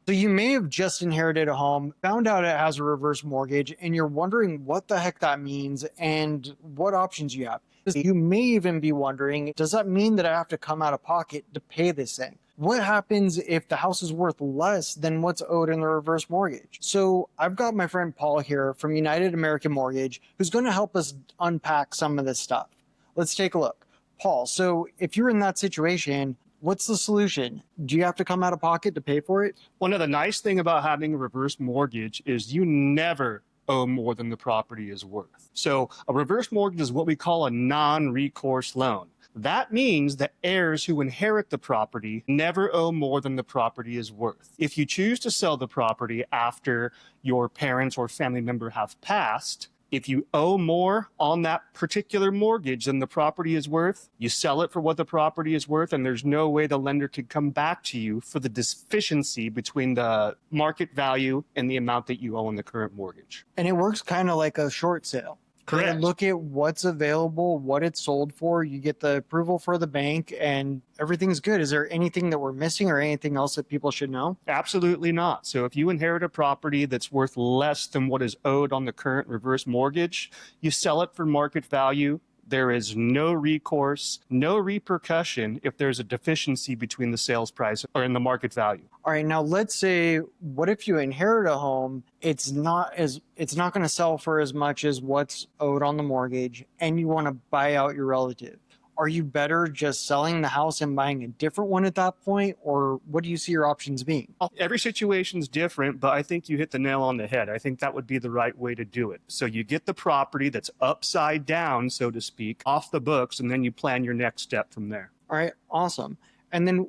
So you may have just inherited a home, found out it has a reverse mortgage, and you're wondering what the heck that means and what options you have. You may even be wondering, does that mean that I have to come out of pocket to pay this thing? What happens if the house is worth less than what's owed in the reverse mortgage? So I've got my friend Paul here from United American Mortgage, who's going to help us unpack some of this stuff. Let's take a look. Paul, so if you're in that situation, what's the solution? Do you have to come out of pocket to pay for it? One of the nice thing about having a reverse mortgage is you never owe more than the property is worth. So a reverse mortgage is what we call a non-recourse loan. That means that heirs who inherit the property never owe more than the property is worth. If you choose to sell the property after your parents or family member have passed, if you owe more on that particular mortgage than the property is worth, you sell it for what the property is worth, and there's no way the lender could come back to you for the deficiency between the market value and the amount that you owe on the current mortgage. And it works kind of like a short sale. Correct. You look at what's available, what it's sold for, you get the approval for the bank, and everything's good. Is there anything that we're missing or anything else that people should know? Absolutely not. So if you inherit a property that's worth less than what is owed on the current reverse mortgage, you sell it for market value. There is no recourse, no repercussion if there's a deficiency between the sales price or in the market value. All right, now let's say, what if you inherit a home, it's not going to sell for as much as what's owed on the mortgage, and you want to buy out your relative? Are you better just selling the house and buying a different one at that point, or what do you see your options being? Every situation's different, but I think you hit the nail on the head. I think that would be the right way to do it. So you get the property that's upside down, so to speak, off the books, and then you plan your next step from there. All right, awesome. And then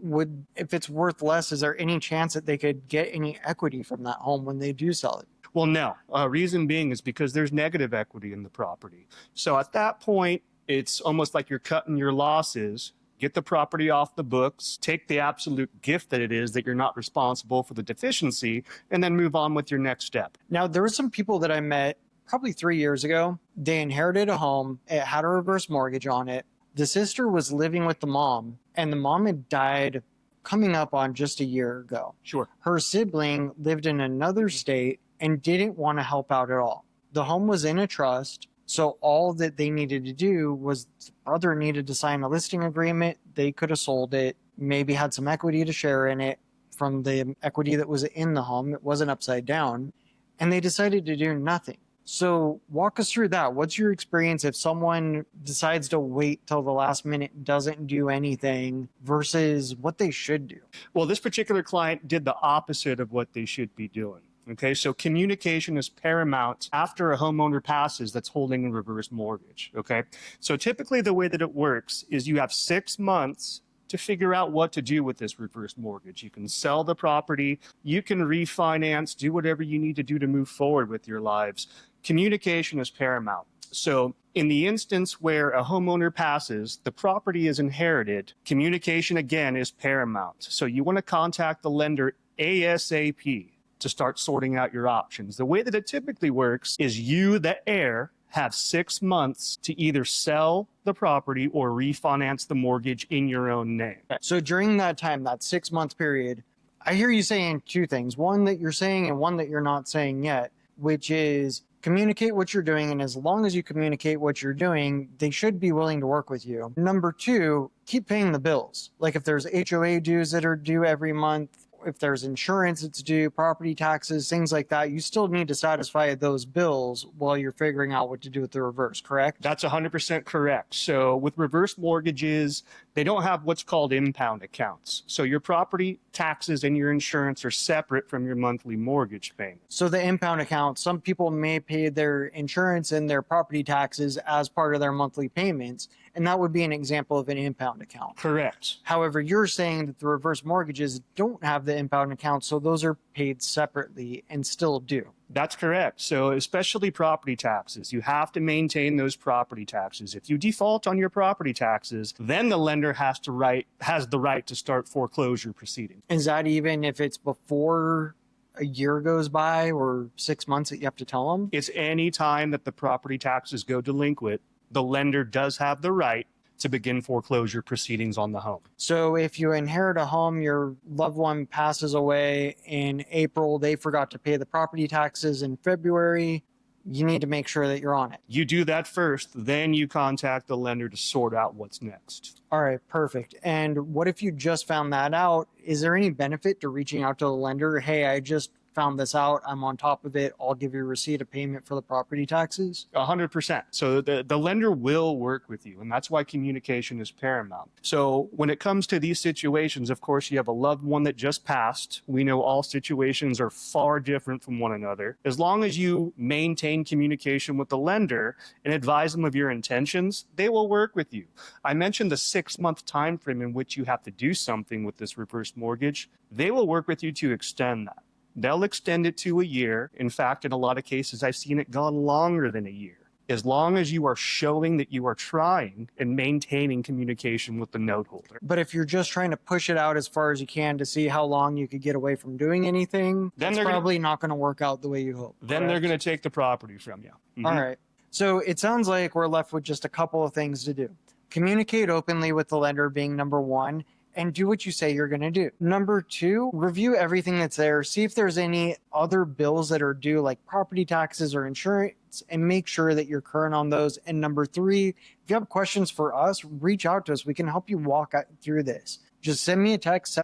if it's worth less, is there any chance that they could get any equity from that home when they do sell it? Well, no. Reason being is because there's negative equity in the property. So at that point, it's almost like you're cutting your losses, get the property off the books, take the absolute gift that it is that you're not responsible for the deficiency, and then move on with your next step. Now, there were some people that I met probably 3 years ago. They inherited a home. It had a reverse mortgage on it. The sister was living with the mom, and the mom had died coming up on just a year ago. Sure. Her sibling lived in another state and didn't want to help out at all. The home was in a trust. So all that they needed to do was the brother needed to sign a listing agreement. They could have sold it, maybe had some equity to share in it from the equity that was in the home. It wasn't upside down. And they decided to do nothing. So walk us through that. What's your experience if someone decides to wait till the last minute, doesn't do anything, versus what they should do? Well, this particular client did the opposite of what they should be doing. Okay, so communication is paramount after a homeowner passes that's holding a reverse mortgage. Okay, so typically the way that it works is you have 6 months to figure out what to do with this reverse mortgage. You can sell the property, you can refinance, do whatever you need to do to move forward with your lives. Communication is paramount. So in the instance where a homeowner passes, the property is inherited, communication again is paramount. So you want to contact the lender ASAP to start sorting out your options. The way that it typically works is you, the heir, have 6 months to either sell the property or refinance the mortgage in your own name. So during that time, that 6 month period, I hear you saying two things. One that you're saying and one that you're not saying yet, which is communicate what you're doing. And as long as you communicate what you're doing, they should be willing to work with you. Number two, keep paying the bills. Like if there's HOA dues that are due every month, if there's insurance that's due, property taxes, things like that, you still need to satisfy those bills while you're figuring out what to do with the reverse, correct? That's 100% correct. So with reverse mortgages, they don't have what's called impound accounts. So your property taxes and your insurance are separate from your monthly mortgage payment. So the impound account, some people may pay their insurance and their property taxes as part of their monthly payments, and that would be an example of an impound account. Correct. However, you're saying that the reverse mortgages don't have the impound account, so those are paid separately and still due. That's correct. So especially property taxes, you have to maintain those property taxes. If you default on your property taxes, then the lender has the right to start foreclosure proceedings. Is that even if it's before a year goes by or 6 months that you have to tell them? It's any time that the property taxes go delinquent, the lender does have the right to begin foreclosure proceedings on the home. So if you inherit a home, your loved one passes away in April, they forgot to pay the property taxes in February, you need to make sure that you're on it. You do that first, then you contact the lender to sort out what's next. All right, perfect. And what if you just found that out? Is there any benefit to reaching out to the lender? Hey, I just found this out. I'm on top of it. I'll give you a receipt of payment for the property taxes. 100%. So the lender will work with you, and that's why communication is paramount. So when it comes to these situations, of course, you have a loved one that just passed. We know all situations are far different from one another. As long as you maintain communication with the lender and advise them of your intentions, they will work with you. I mentioned the 6-month time frame in which you have to do something with this reverse mortgage. They will work with you to extend that. They'll extend it to a year. In fact, in a lot of cases, I've seen it gone longer than a year. As long as you are showing that you are trying and maintaining communication with the note holder. But if you're just trying to push it out as far as you can to see how long you could get away from doing anything, Then it's they're probably not going to work out the way you hope. Then they're going to take the property from you. Mhm. All right. So it sounds like we're left with just a couple of things to do. Communicate openly with the lender being number one, and do what you say you're going to do. Number two, review everything that's there. See if there's any other bills that are due, like property taxes or insurance, and make sure that you're current on those. And number three, if you have questions for us, reach out to us. We can help you walk through this. Just send me a text,